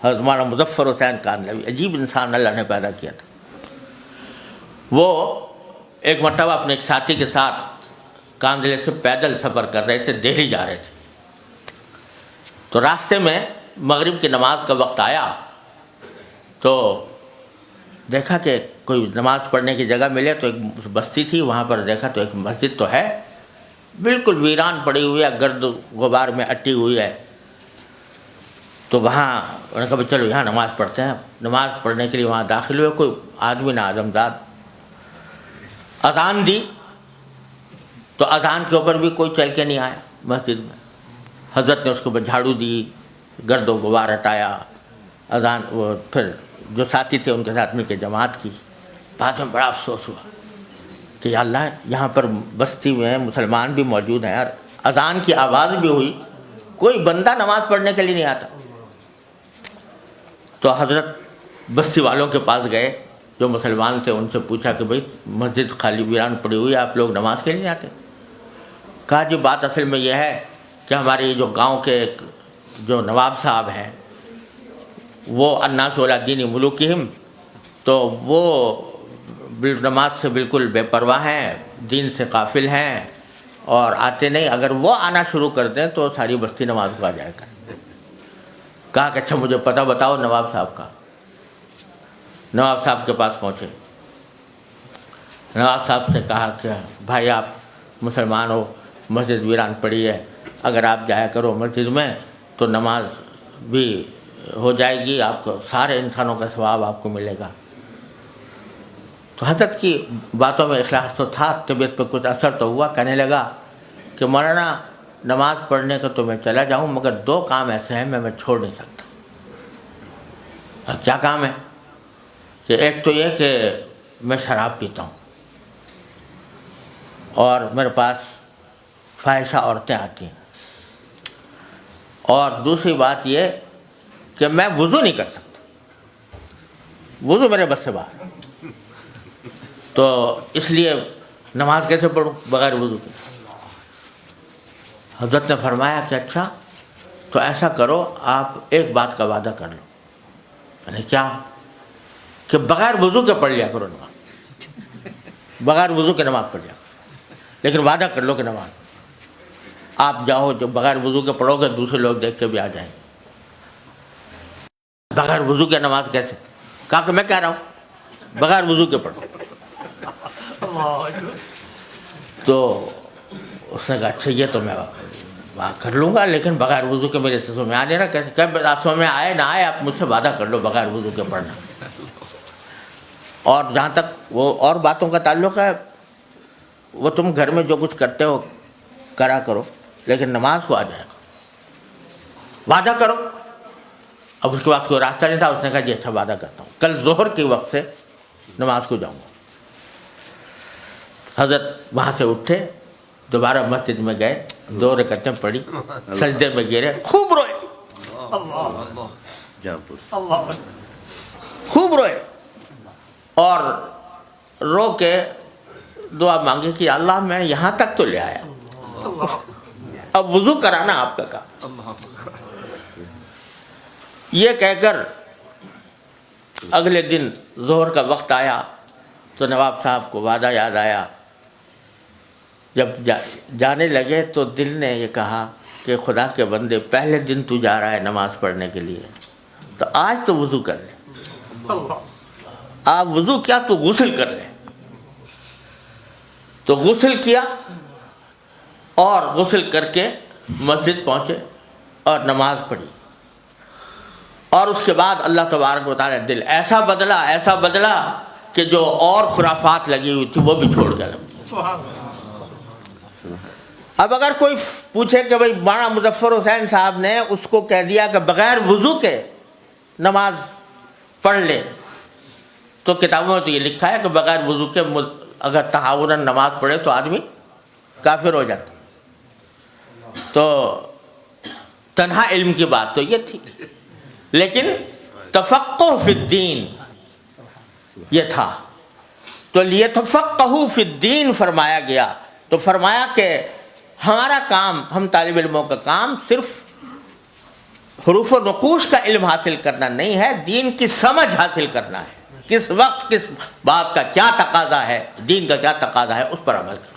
حضرت مولانا مظفر حسین کاندھلوی، عجیب انسان اللہ نے پیدا کیا تھا۔ وہ ایک مرتبہ اپنے ایک ساتھی کے ساتھ کاندھلے سے پیدل سفر کر رہے تھے، دہلی جا رہے تھے، تو راستے میں مغرب کی نماز کا وقت آیا تو دیکھا کہ کوئی نماز پڑھنے کی جگہ ملے، تو ایک بستی تھی وہاں پر دیکھا تو ایک مسجد تو ہے بالکل ویران پڑی ہوئی ہے، گرد غبار میں اٹی ہوئی ہے، تو وہاں انہوں نے کہا چلو یہاں نماز پڑھتے ہیں۔ نماز پڑھنے کے لیے وہاں داخل ہوئے، کوئی آدمی نہ آدمزاد، اذان دی تو اذان کے اوپر بھی کوئی چل کے نہیں آیا مسجد میں۔ حضرت نے اس کے اوپر جھاڑو دی، گرد و غبار ہٹایا، اذان وہ پھر جو ساتھی تھے ان کے ساتھ مل کے جماعت کی۔ بعد میں بڑا افسوس ہوا کہ یا اللہ یہاں پر بستی میں مسلمان بھی موجود ہیں اور اذان کی آواز بھی ہوئی، کوئی بندہ نماز پڑھنے کے لیے نہیں آتا۔ تو حضرت بستی والوں کے پاس گئے جو مسلمان تھے، ان سے پوچھا کہ بھئی مسجد خالی ویران پڑی ہوئی ہے، آپ لوگ نماز کے لیے نہیں آتے؟ کہا جی بات اصل میں یہ ہے کہ ہمارے جو گاؤں کے جو نواب صاحب ہیں وہ الناس علی دین ملوکہم، تو وہ نماز سے بالکل بے پرواہ ہیں، دین سے غافل ہیں اور آتے نہیں، اگر وہ آنا شروع کر دیں تو ساری بستی نماز کو آ جائے گا۔ کہا کہ اچھا مجھے پتہ بتاؤ نواب صاحب کا۔ نواب صاحب کے پاس پہنچے، نواب صاحب سے کہا کہ بھائی آپ مسلمان ہو، مسجد ویران پڑی ہے، اگر آپ جایا کرو مسجد میں تو نماز بھی ہو جائے گی، آپ کو سارے انسانوں کا ثواب آپ کو ملے گا۔ تو حضرت کی باتوں میں اخلاص تو تھا، طبیعت پہ کچھ اثر تو ہوا، کہنے لگا کہ مولانا نماز پڑھنے کا تو میں چلا جاؤں مگر دو کام ایسے ہیں میں چھوڑ نہیں سکتا۔ کیا کام ہے؟ کہ ایک تو یہ کہ میں شراب پیتا ہوں اور میرے پاس فاحشہ عورتیں آتی ہیں، اور دوسری بات یہ کہ میں وضو نہیں کر سکتا، وضو میرے بس سے باہر، تو اس لیے نماز کیسے پڑھوں بغیر وضو کے؟ حضرت نے فرمایا کہ اچھا تو ایسا کرو، آپ ایک بات کا وعدہ کر لو۔ یعنی کیا؟ کہ بغیر وضو کے پڑھ لیا کرو نماز، بغیر وضو کے نماز پڑھ لیا کرو، لیکن وعدہ کر لو کہ نماز آپ جاؤ جو بغیر وضو کے پڑھو گے دوسرے لوگ دیکھ کے بھی آ جائیں گے۔ بغیر وضو کے نماز کیسے؟ کہا کہ میں کہہ رہا ہوں بغیر وضو کے پڑھو۔ تو اس نے کہا اچھا یہ تو میں کر لوں گا، لیکن بغیر وضو کے میرے سمجھ میں آنے نا، کیسے؟ سمجھ میں آئے نہ آئے آپ مجھ سے وعدہ کر لو بغیر وضو کے پڑھنا۔ اور جہاں تک وہ اور باتوں کا تعلق ہے، وہ تم گھر میں جو کچھ کرتے ہو کرا کرو، لیکن نماز کو آ جائے گا، وعدہ کرو۔ اب اس کے بعد کوئی راستہ نہیں تھا، اس نے کہا جی اچھا وعدہ کرتا ہوں، کل ظہر کے وقت سے نماز کو جاؤں گا۔ حضرت وہاں سے اٹھے، دوبارہ مسجد میں گئے، 2 رکعتیں پڑھی، سجدے میں گرے، خوب روئے، خوب روئے، اور رو کے دعا مانگی کہ اللہ میں یہاں تک تو لے آیا، اب وضو کرانا آپ کا کام۔ یہ کہہ کر اگلے دن ظہر کا وقت آیا تو نواب صاحب کو وعدہ یاد آیا۔ جب جانے لگے تو دل نے یہ کہا کہ خدا کے بندے پہلے دن تو جا رہا ہے نماز پڑھنے کے لیے، تو آج تو وضو کر لے، آپ وضو کیا تو غسل کر لے۔ تو غسل کیا اور غسل کر کے مسجد پہنچے اور نماز پڑھی، اور اس کے بعد اللہ تبارک و تعالیٰ دل ایسا بدلا کہ جو اور خرافات لگی ہوئی تھی وہ بھی چھوڑ گیا۔ اب اگر کوئی پوچھے کہ بھئی مولانا مظفر حسین صاحب نے اس کو کہہ دیا کہ بغیر وضو کے نماز پڑھ لے، تو کتابوں میں تو یہ لکھا ہے کہ بغیر وضو کے اگر تہاوناً نماز پڑھے تو آدمی کافر ہو جاتا۔ تو تنہا علم کی بات تو یہ تھی، لیکن تفقہ فی الدین یہ تھا، تو لیتفقہوا فی الدین فرمایا گیا۔ تو فرمایا کہ ہمارا کام، ہم طالب علموں کا کام صرف حروف و نقوش کا علم حاصل کرنا نہیں ہے، دین کی سمجھ حاصل کرنا ہے، کس وقت کس بات کا کیا تقاضا ہے، دین کا کیا تقاضا ہے، اس پر عمل کرنا۔